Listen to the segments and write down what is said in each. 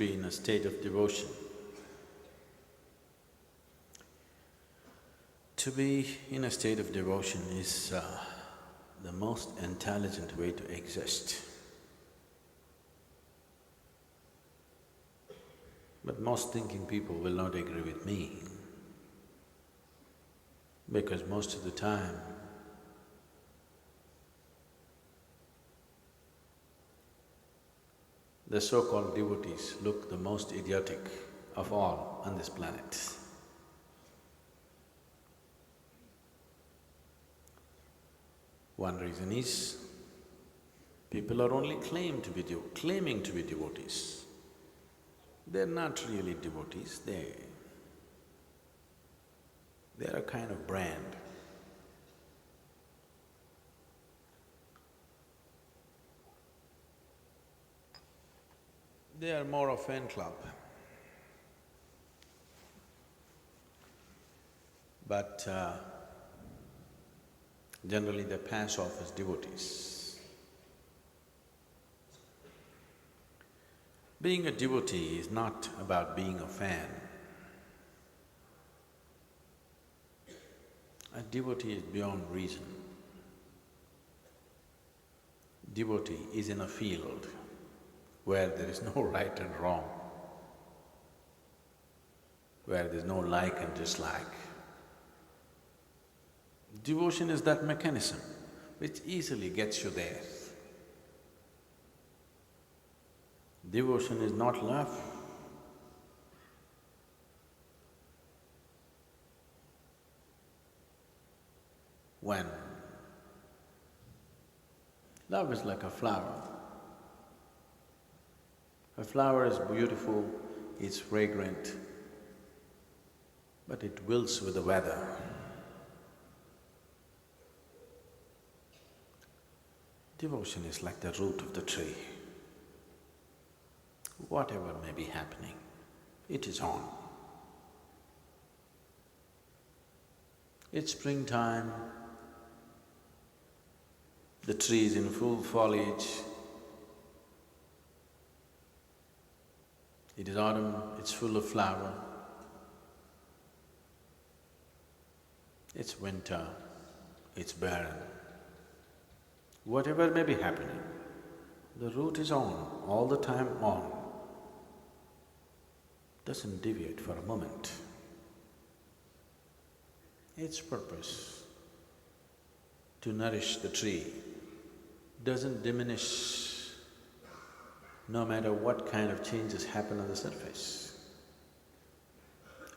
be in a state of devotion. To be in a state of devotion is the most intelligent way to exist. But most thinking people will not agree with me, because most of the time the so-called devotees look the most idiotic of all on this planet. One reason is, people are only claiming to be devotees. They're not really devotees, they're a kind of brand. They are more a fan club. But generally they pass off as devotees. Being a devotee is not about being a fan. A devotee is beyond reason. Devotee is in a field where there is no right and wrong, where there is no like and dislike. Devotion is that mechanism which easily gets you there. Devotion is not love. When love is like a flower. A flower is beautiful, it's fragrant, but it wilts with the weather. Devotion is like the root of the tree. Whatever may be happening, it is on. It's springtime, the tree is in full foliage. It is autumn, it's full of flower. It's winter, it's barren. Whatever may be happening, the root is on, all the time on. Doesn't deviate for a moment. Its purpose to nourish the tree doesn't diminish no matter what kind of changes happen on the surface.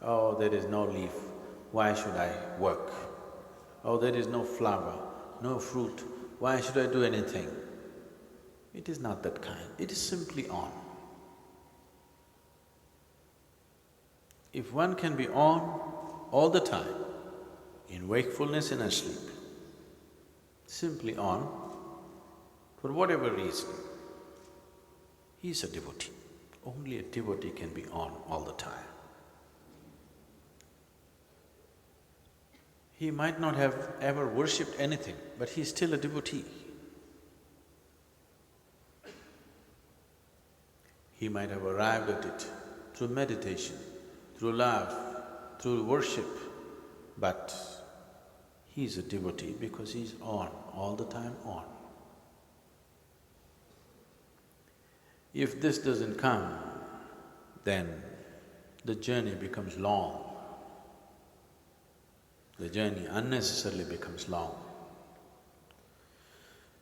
Oh, there is no leaf, why should I work? Oh, there is no flower, no fruit, why should I do anything? It is not that kind, it is simply on. If one can be on all the time, in wakefulness and asleep, simply on, for whatever reason, he is a devotee. Only a devotee can be on all the time. He might not have ever worshipped anything, but he is still a devotee. He might have arrived at it through meditation, through love, through worship, but he is a devotee because he is on, all the time on. If this doesn't come, then the journey becomes long. The journey unnecessarily becomes long.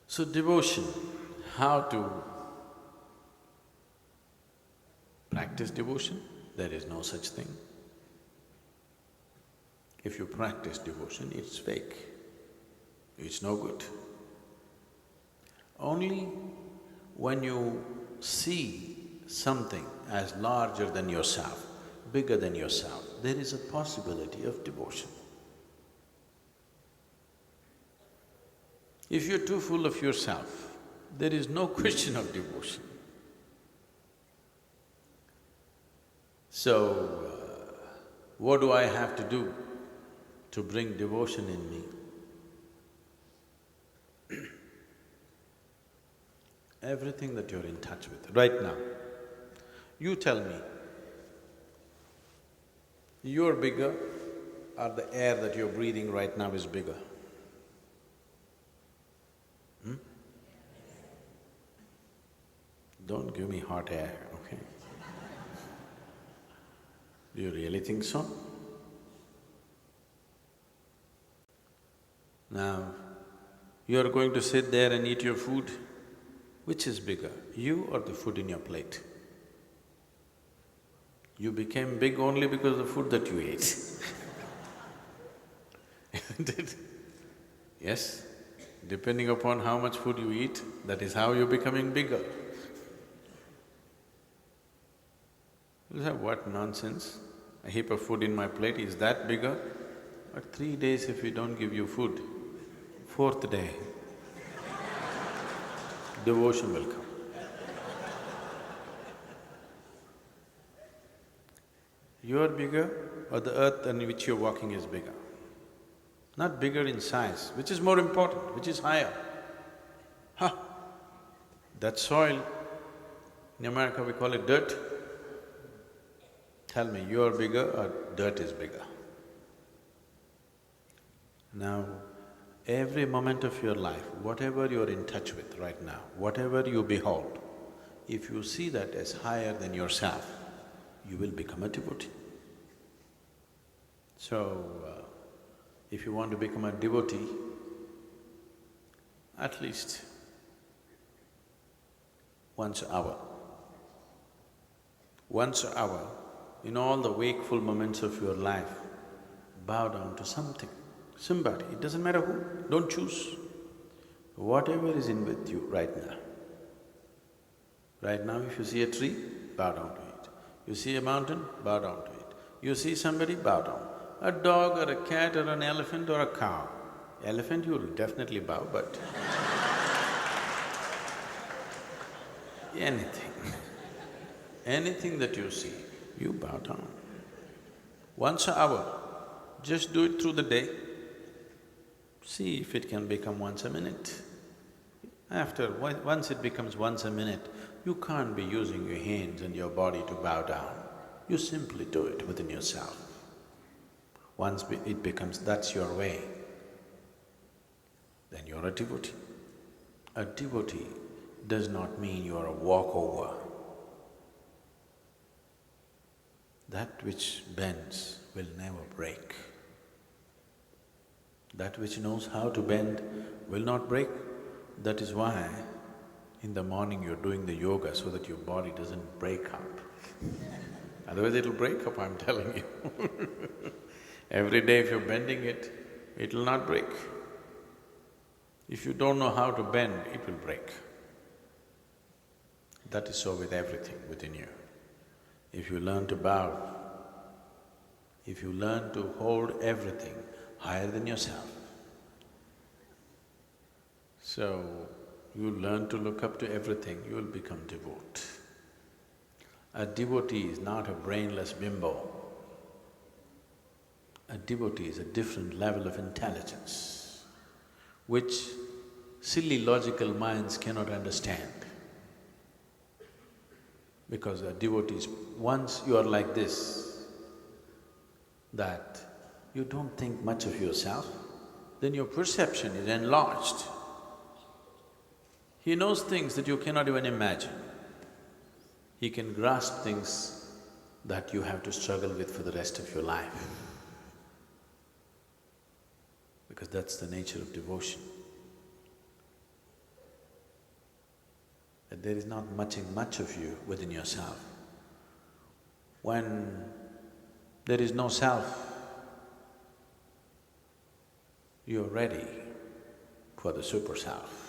So devotion, how to practice devotion? There is no such thing. If you practice devotion, it's fake, it's no good. Only when you see something as larger than yourself, bigger than yourself, there is a possibility of devotion. If you're too full of yourself, there is no question of devotion. So, what do I have to do to bring devotion in me? Everything that you're in touch with right now. You tell me, you're bigger or the air that you're breathing right now is bigger? Hmm? Don't give me hot air, okay? Do you really think so? Now, you're going to sit there and eat your food. Which is bigger, you or the food in your plate? You became big only because of the food that you ate. Isn't it? Yes, depending upon how much food you eat, that is how you're becoming bigger. You say, what nonsense? A heap of food in my plate is that bigger? But 3 days if we don't give you food, fourth day, devotion will come. You are bigger or the earth on which you're walking is bigger? Not bigger in size, which is more important, which is higher? Huh, that soil, in America we call it dirt. Tell me, you are bigger or dirt is bigger? Now, every moment of your life, whatever you're in touch with right now, whatever you behold, if you see that as higher than yourself, you will become a devotee. So, if you want to become a devotee, at least once an hour. Once an hour, in all the wakeful moments of your life, bow down to something, somebody, it doesn't matter who, don't choose. Whatever is in with you right now. Right now, if you see a tree, bow down to it. You see a mountain, bow down to it. You see somebody, bow down. A dog or a cat or an elephant or a cow. Elephant you will definitely bow, but anything, anything that you see, you bow down. Once an hour, just do it through the day. See if it can become once a minute. Once it becomes once a minute, you can't be using your hands and your body to bow down. You simply do it within yourself. Once it becomes that's your way, then you're a devotee. A devotee does not mean you're a walkover. That which bends will never break. That which knows how to bend will not break. That is why in the morning you're doing the yoga so that your body doesn't break up. Otherwise it'll break up, I'm telling you. Every day if you're bending it, it'll not break. If you don't know how to bend, it will break. That is so with everything within you. If you learn to bow, if you learn to hold everything higher than yourself, so you learn to look up to everything, you will become devote. A devotee is not a brainless bimbo. A devotee is a different level of intelligence, which silly logical minds cannot understand. Because a devotee is… once you are like this, that you don't think much of yourself, then your perception is enlarged. He knows things that you cannot even imagine. He can grasp things that you have to struggle with for the rest of your life. Because that's the nature of devotion. That there is not much of you within yourself. When there is no self, you're ready for the super self.